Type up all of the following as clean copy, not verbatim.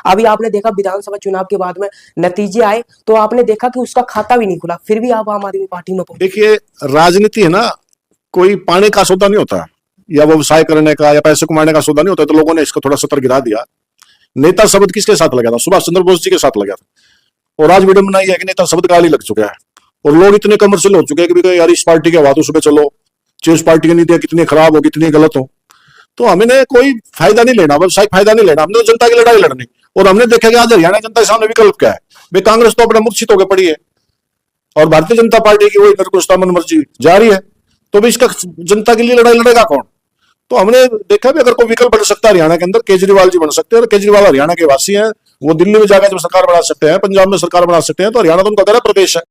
अभी आपने देखा विधानसभा चुनाव के बाद में नतीजे आए तो आपने देखा कि उसका खाता भी नहीं खुला, फिर भी आप आम आदमी पार्टी में पहुंचे। देखिए, राजनीति है ना, कोई पाने का सौदा नहीं होता, या व्यवसाय करने का या पैसे कमाने का सौदा नहीं होता। तो लोगों ने इसको थोड़ा सतर गिरा दिया। नेता शब्द किसके साथ लगा था? सुभाष चंद्र बोस जी के साथ लगा था। और आज विडंबना यह है कि नेता शब्द गाली लग चुका है और लोग इतने कमर्शियल हो चुके हैं कि यार इस पार्टी के बातों सुबह चलो, चाहे उस पार्टी की नीतियां कितनी खराब हो, कितनी गलत हो, तो हमें कोई फायदा नहीं लेना, व्यवसायिक फायदा नहीं लेना। हमने तो जनता की लड़ाई लड़नी। और हमने देखा कि आज हरियाणा जनता के सामने विकल्प क्या है। वे कांग्रेस तो अपने मूर्छित होकर पड़ी है और भारतीय जनता पार्टी की वही निरकुशता मनमर्जी जारी है। तो भी इसका जनता के लिए लड़ाई लड़ेगा कौन? तो हमने देखा भी अगर कोई विकल्प बन सकता है हरियाणा के अंदर, केजरीवाल जी बन सकते हैं। और केजरीवाल हरियाणा के वासी हैं, वो दिल्ली में जाकर जब सरकार बना सकते हैं, पंजाब में सरकार बना सकते हैं, तो हरियाणा तो उनका गृह प्रदेश है।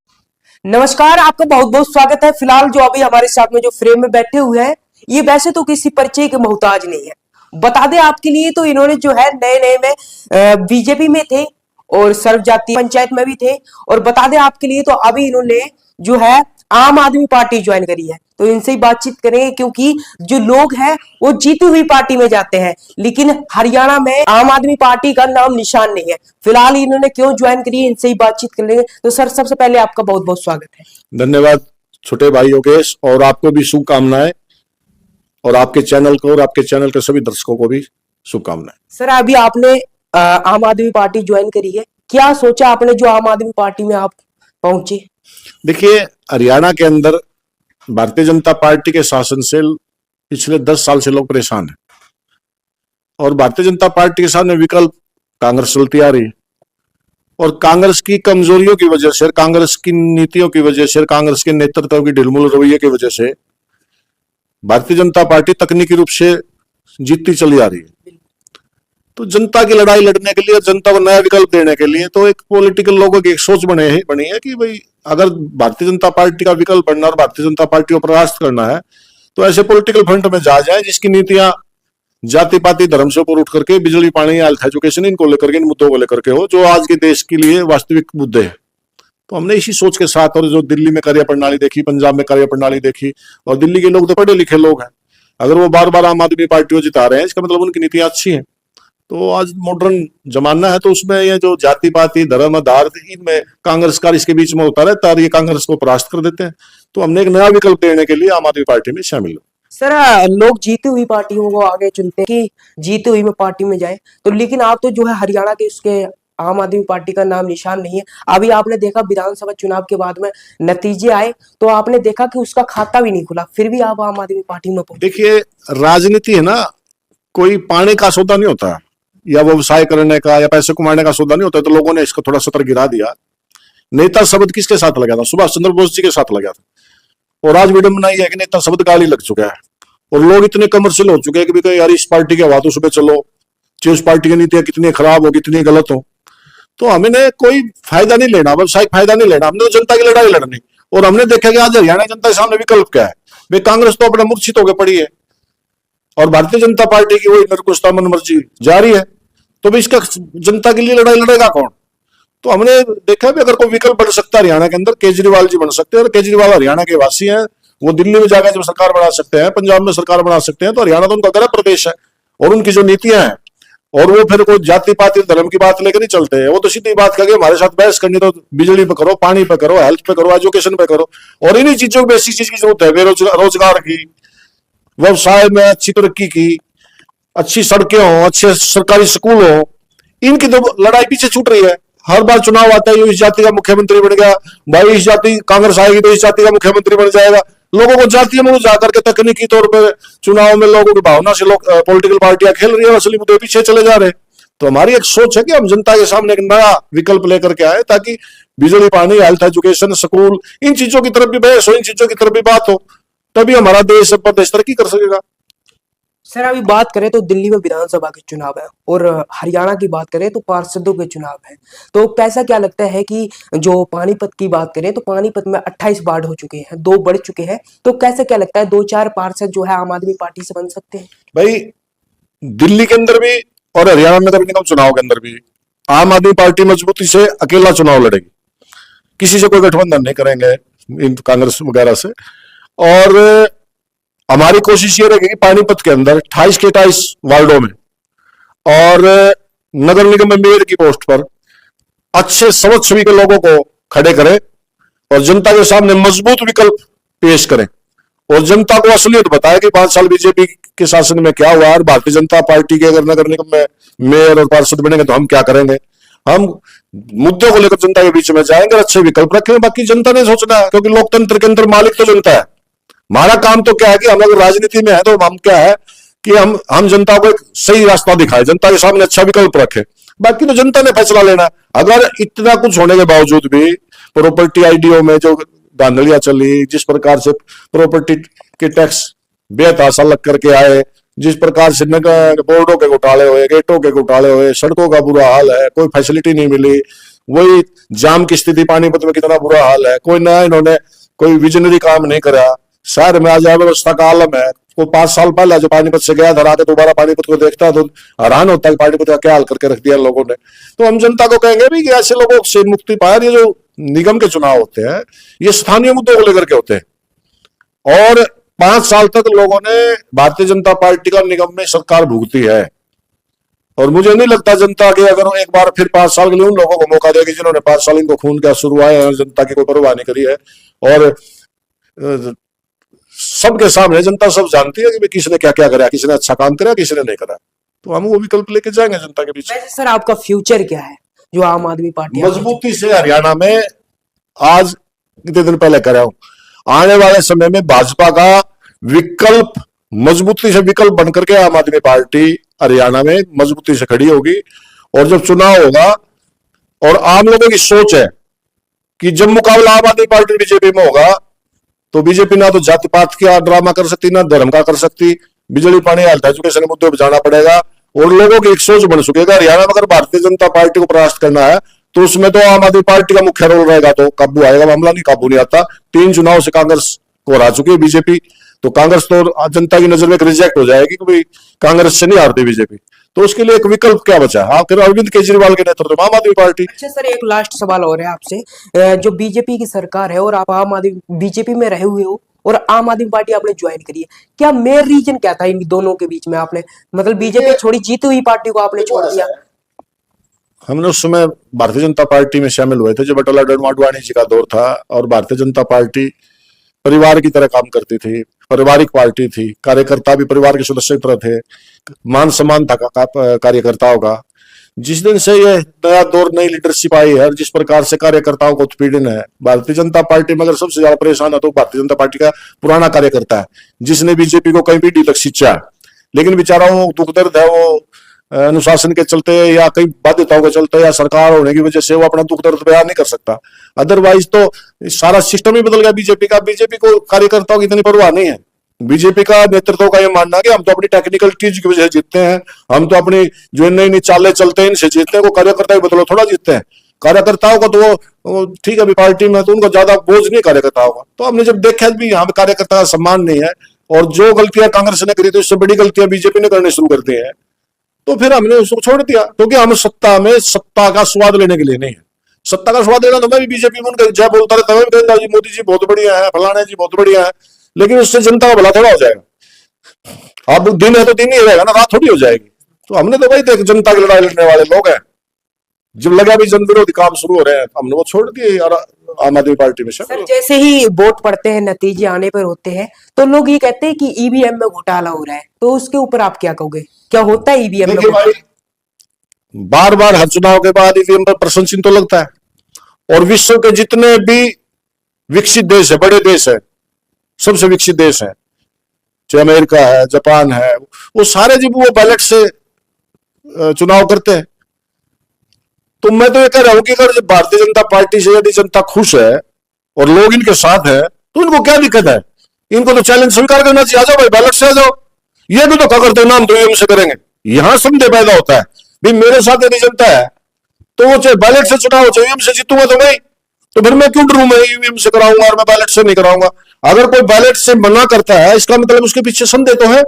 नमस्कार, आपका बहुत बहुत स्वागत है। फिलहाल जो अभी हमारे साथ में जो फ्रेम में बैठे हुए हैं, ये वैसे तो किसी परिचय के मोहताज नहीं है। बता दें आपके लिए, तो इन्होंने जो है नए नए में बीजेपी में थे और सर्व जातीय पंचायत में भी थे। और बता दें आपके लिए, तो अभी इन्होंने जो है आम आदमी पार्टी ज्वाइन करी है। तो इनसे ही बातचीत करेंगे, क्योंकि जो लोग हैं वो जीती हुई पार्टी में जाते हैं, लेकिन हरियाणा में आम आदमी पार्टी का नाम निशान नहीं है। फिलहाल इन्होंने क्यों ज्वाइन करी है, इनसे ही बातचीत कर लेंगे। तो सर, सबसे पहले आपका बहुत बहुत स्वागत है। धन्यवाद छोटे भाई योगेश, और आपको भी शुभकामनाएं, और आपके चैनल को और आपके चैनल के सभी दर्शकों को भी शुभकामनाएं। सर, अभी आपने आम आदमी पार्टी ज्वाइन करी है, क्या सोचा आपने जो आम आदमी पार्टी में आप पहुंचे? देखिए, हरियाणा के अंदर भारतीय जनता पार्टी के शासन से पिछले 10 साल से लोग परेशान हैं और भारतीय जनता पार्टी के सामने विकल्प कांग्रेस चलती आ रही है। और कांग्रेस की कमजोरियों की वजह से, कांग्रेस की नीतियों की वजह से, कांग्रेस के नेतृत्व की ढिलमुल रवैये की वजह से भारतीय जनता पार्टी तकनीकी रूप से जीतती चली आ रही है। तो जनता की लड़ाई लड़ने के लिए, जनता को नया विकल्प देने के लिए, तो एक पॉलिटिकल लोगों की एक सोच बनी है कि भाई अगर भारतीय जनता पार्टी का विकल्प बनना और भारतीय जनता पार्टी को परास्त करना है, तो ऐसे पॉलिटिकल फ्रंट में जा जाए जिसकी नीतियां जाति पाति धर्म से ऊपर उठ करके बिजली पानी हेल्थ एजुकेशन इनको लेकर के, इन मुद्दों को लेकर के हो, जो आज के देश के लिए वास्तविक मुद्दे हैं। तो हमने इसी सोच के साथ, और जो दिल्ली में कार्य प्रणाली देखी, पंजाब में कार्य प्रणाली देखी, और दिल्ली के लोग तो पढ़े लिखे लोग हैं, अगर वो बार बार आम आदमी पार्टी को जिता रहे हैं, इसका मतलब उनकी नीतियां अच्छी हैं। तो आज मॉडर्न जमाना है, तो उसमें ये जो जाति पाति धर्म आधार, इनमें कांग्रेस का इसके बीच में होता रहता है, ये कांग्रेस को परास्त कर देते हैं। तो हमने एक नया विकल्प देने के लिए आम आदमी पार्टी में शामिल हो। सर, लोग जीती हुई पार्टियों को आगे चुनते हैं कि जीती हुई में पार्टी में जाए, तो लेकिन आप तो जो है हरियाणा के उसके आम आदमी पार्टी का नाम निशान नहीं है। अभी आपने देखा विधानसभा चुनाव के बाद में नतीजे आए तो आपने देखा कि उसका खाता भी नहीं खुला, फिर भी आप आम आदमी पार्टी में पहुंचे। देखिए, राजनीति है ना, कोई पाने का सौदा नहीं होता, या व्यवसाय करने का या पैसे कमाने का सौदा नहीं होता। तो लोगों ने इसको थोड़ा सतर गिरा दिया। नेता शब्द किसके साथ लगा था? सुभाष चंद्र बोस जी के साथ लगा था। और आज विडंबना यह है कि नेता शब्द गाली लग चुका है और लोग इतने कमर्शियल हो चुके हैं कि यार इस पार्टी के बातों सुबह चलो, चाहे उस पार्टी की नीतियां कितनी खराब हो, कितनी गलत हो, तो हमें कोई फायदा नहीं लेना, व्यवसायिक फायदा नहीं लेना। हमने तो जनता की लड़ाई लड़नी। और हमने देखा कि आज हरियाणा जनता के सामने विकल्प क्या है। वे कांग्रेस तो अपने मूर्छित होकर पड़ी है और भारतीय जनता पार्टी की वही निरकुशता मनमर्जी जारी है। तो भी इसका जनता के लिए लड़ाई लड़ेगा कौन? तो हमने देखा भी अगर कोई विकल्प बन सकता है हरियाणा के अंदर, केजरीवाल जी बन सकते हैं। और केजरीवाल हरियाणा के वासी हैं, वो दिल्ली में जाकर जब सरकार बना सकते हैं, पंजाब में सरकार बना सकते हैं, तो हरियाणा तो उनका गृह प्रदेश है। और उनकी जो नीतियां हैं, और वो फिर कोई जाति पाति धर्म की बात लेकर नहीं चलते हैं। वो तो सीधी बात करके हमारे साथ बहस करनी, तो बिजली पे करो, पानी पे करो, हेल्थ पे करो, एजुकेशन पे करो। और इन्हीं चीजों की बेसिक चीज की जरूरत है, बेरोजगार की, व्यवसाय में अच्छी तरक्की की, अच्छी सड़कें हो, अच्छे सरकारी स्कूल हो, इनकी तो लड़ाई पीछे छूट रही है। हर बार चुनाव आता है, इस जाति का मुख्यमंत्री बन गया, भाई इस जाति कांग्रेस आएगी तो इस जाति का मुख्यमंत्री बन जाएगा। लोगों को जातियों में जाकर के तकनीकी तौर पर चुनाव में लोगों की भावना से लोग पॉलिटिकल पार्टियां खेल रही है, असली मुद्दे पीछे चले जा रहे हैं। तो हमारी एक सोच है कि हम जनता के सामने एक नया विकल्प लेकर के आए, ताकि बिजली पानी हेल्थ एजुकेशन स्कूल, इन चीजों की तरफ भी बहस हो, इन चीजों की तरफ भी बात हो, तभी हमारा देश प्रदेश तरक्की कर सकेगा। सर, अभी बात करें तो दिल्ली में विधानसभा के चुनाव है और हरियाणा की बात करें तो पार्षदों के चुनाव है। तो कैसा क्या लगता है कि जो पानीपत की बात करें तो पानीपत में 28 वार्ड हो चुके हैं, 2 बढ़ चुके हैं, तो कैसे क्या लगता है 2-4 पार्षद जो है आम आदमी पार्टी से बन सकते हैं? भाई, दिल्ली के अंदर भी और हरियाणा नगर निगम चुनाव के अंदर भी आम आदमी पार्टी मजबूती से अकेला चुनाव लड़ेगी, किसी से कोई गठबंधन नहीं करेंगे कांग्रेस वगैरह से। और हमारी कोशिश ये रहेगी कि पानीपत के अंदर 28 के 28 वार्डों में और नगर निगम में मेयर की पोस्ट पर अच्छे समझ छवि के लोगों को खड़े करें और जनता के सामने मजबूत विकल्प पेश करें और जनता को असलियत बताए कि 5 साल बीजेपी के शासन में क्या हुआ और भारतीय जनता पार्टी के अगर नगर निगम में मेयर और पार्षद बनेंगे तो हम क्या करेंगे। हम मुद्दों को लेकर जनता के बीच में जाएंगे, अच्छे विकल्प रखेंगे। बाकी जनता ने सोचना है, क्योंकि लोकतंत्र के अंदर मालिक तो जनता है। हमारा काम तो क्या है कि हम अगर राजनीति में है तो हम क्या है कि हम जनता को एक सही रास्ता दिखाए, जनता के सामने अच्छा विकल्प रखे। बाकी तो जनता ने फैसला लेना। अगर इतना कुछ होने के बावजूद भी प्रॉपर्टी आईडीओ में जो धांधलियां चली, जिस प्रकार से प्रॉपर्टी के टैक्स बेतहाशा लग करके आए, जिस प्रकार से नगर बोर्डों के घोटाले हुए, गेटों के घोटाले हुए, सड़कों का बुरा हाल है, कोई फैसिलिटी नहीं मिली, वही जाम की स्थिति पानीपत में कितना बुरा हाल है, कोई नया इन्होंने कोई विजनरी काम नहीं करा। शहर में आज अव्यवस्था का आलम है। वो 5 साल पहले जो पानीपत से गया धरा के दोबारा पानीपत को देखता तो हैरान होता है पानीपत का क्या हाल करके रख दिया लोगों ने। तो हम जनता को कहेंगे भी कि ऐसे लोगों से मुक्ति पाए। ये जो निगम के चुनाव होते हैं ये स्थानीय मुद्दों को लेकर के होते हैं और 5 साल तक लोगों ने भारतीय जनता पार्टी का निगम में सरकार भुगती है और मुझे नहीं लगता जनता के अगर एक बार फिर 5 साल के लिए उन लोगों को मौका देगी जिन्होंने 5 साल इनको खून का शुरू आए और जनता की कोई परवाह नहीं करी है। और सबके सामने जनता सब जानती है कि किसने क्या क्या करा, किसने अच्छा काम करा, किसने नहीं करा। तो हम वो विकल्प लेके जाएंगे जनता के बीच। वैसे सर आपका फ्यूचर क्या है जो आम आदमी पार्टी मजबूती से हरियाणा में आज कितने दिन पहले करा हूं, आने वाले समय में भाजपा का विकल्प मजबूती से विकल्प बनकर के आम आदमी पार्टी हरियाणा में मजबूती से खड़ी होगी। और जब चुनाव होगा और आम लोगों की सोच है कि जब मुकाबला आम आदमी पार्टी बीजेपी में होगा तो बीजेपी ना तो जाति पात का ड्रामा कर सकती ना धर्म का कर सकती। बिजली पानी हेल्थ एजुकेशन के मुद्दों पर जाना पड़ेगा और लोगों की एक सोच बन चुकी है। हरियाणा में अगर भारतीय जनता पार्टी को परास्त करना है तो उसमें तो आम आदमी पार्टी का मुख्य रोल रहेगा। तो काबू आएगा, मामला नहीं काबू नहीं आता। 3 चुनाव से कांग्रेस को हरा चुकी है बीजेपी, तो कांग्रेस तो जनता की नजर में रिजेक्ट हो जाएगी कि भाई कांग्रेस से नहीं हारती बीजेपी। तो उसके लिए एक विकल्प क्या बचा है? आखिर अरविंद केजरीवाल के नेतृत्व में आम आदमी पार्टी। अच्छा सर एक लास्ट सवाल और है आपसे, जो बीजेपी की सरकार है और आप आम आदमी बीजेपी में रहे हुए हो और आम आदमी पार्टी आपने ज्वाइन करी है, क्या मेन रीजन क्या था इन दोनों के बीच में? आपने मतलब बीजेपी छोड़ी, जीती हुई पार्टी को आपने छोड़ दिया। हमने उस समय भारतीय जनता पार्टी में शामिल हुए थे जब अटल अडवाणी जी का दौर था और भारतीय जनता पार्टी परिवार की तरह काम करती थी, पारिवारिक पार्टी थी, कार्यकर्ता भी परिवार के सदस्य की तरह थे, मान सम्मान था कार्यकर्ताओं का। जिस दिन से ये नया दौर नई लीडरशिप आई है और जिस प्रकार से कार्यकर्ताओं को उत्पीड़न है, भारतीय जनता पार्टी में अगर सबसे ज्यादा परेशान है तो भारतीय जनता पार्टी का पुराना कार्यकर्ता है जिसने बीजेपी को कई पीढ़ी तक सिंचा, लेकिन बेचारा वो दुख दर्द है, वो अनुशासन के चलते या कई बाध्यताओं के चलते या सरकार होने की वजह से वो अपना दुख दर्द बयान नहीं कर सकता। अदरवाइज तो सारा सिस्टम ही बदल गया बीजेपी का। बीजेपी को कार्यकर्ताओं की इतनी परवाह नहीं है। बीजेपी का नेतृत्व का ये मानना है कि हम तो अपनी टेक्निकल चीज की वजह से जीतते हैं, हम तो अपनी जो नई नई चालें चलते हैं इनसे जीतते हैं, वो कार्यकर्ता ही बदलो थोड़ा जीतते हैं। कार्यकर्ताओं का तो वो ठीक है, अभी पार्टी में तो उनको ज्यादा बोझ नहीं कार्यकर्ताओं का। तो हमने जब देखा भी यहाँ पे कार्यकर्ता का सम्मान नहीं है और जो गलतियां कांग्रेस ने करी थी उससे बड़ी गलतियां बीजेपी ने करनी शुरू कर दी है, तो फिर हमने उसको छोड़ दिया। क्योंकि हम सत्ता का स्वाद लेने के लिए नहीं है। सत्ता का स्वाद लेना तो मैं भी बीजेपी में उनका जय बोलता रहता हूँ, जी मोदी जी बहुत बढ़िया है, फलाना जी बहुत बढ़िया है, लेकिन उससे जनता का भला थोड़ा हो जाएगा। अब दिन है तो दिन ही रहेगा ना, रात थोड़ी हो जाएगी। तो हमने तो भाई देख जनता की लड़ाई लड़ने वाले लोग हैं, जब लगा भी जन विरोधी काम शुरू हो रहे हैं हमने वो छोड़ दिए और आम आदमी पार्टी में। सर जैसे ही वोट पड़ते हैं, नतीजे आने पर होते हैं, तो लोग ये कहते हैं कि ईवीएम में घोटाला हो रहा है, तो उसके ऊपर आप क्या कहोगे? क्या होता है ईवीएम में? भाई बार बार हर चुनाव के बाद ईवीएम पर प्रश्न चिन्ह तो लगता है और विश्व के जितने भी विकसित देश है, बड़े देश है, सबसे विकसित देश है, चाहे अमेरिका है, जापान है, वो सारे जब वो बैलेट से चुनाव करते हैं। तो मैं तो ये कह रहा हूं कि अगर भारतीय जनता पार्टी से यदि जनता खुश है और लोग इनके साथ है तो इनको क्या दिक्कत है? इनको तो चैलेंज स्वीकार करना चाहिए। आ जाओ भाई, बैलेट से आ जाओ। ये भी तो क्या करते हो ना, हम तो ईवीएम से करेंगे। यहां संदेह पैदा होता है भाई मेरे साथ यदि जनता है तो वो चाहे बैलेट से चुनाव, चाहे ईवीएम से जीतूंगा तो नहीं, तो फिर मैं क्यों डरूं? मैं ईवीएम से कराऊंगा और मैं बैलेट से नहीं कराऊंगा। अगर कोई बैलेट से मना करता है इसका मतलब उसके पीछे संदेह तो है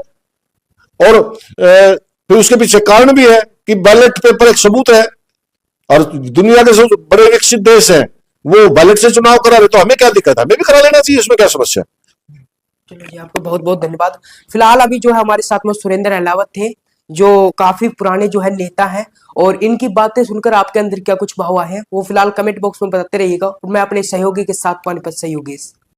और फिर उसके पीछे कारण भी है कि बैलेट पेपर एक सबूत है और दुनिया के सब बड़े विकसित देश हैं वो बैलेट से चुनाव करा रहे, तो हमें क्या दिक्कत है? हमें भी करा लेना चाहिए, इसमें क्या समस्या? चलो जी, आपको बहुत बहुत धन्यवाद। फिलहाल अभी जो है हमारे साथ में सुरेंद्र अहलावत थे, जो काफी पुराने जो है नेता हैं, और इनकी बातें सुनकर आपके अंदर क्या कुछ भाव आए हैं वो फिलहाल कमेंट बॉक्स में बताते रहिएगा। और मैं अपने सहयोगी के साथ पानीपत से योगेश।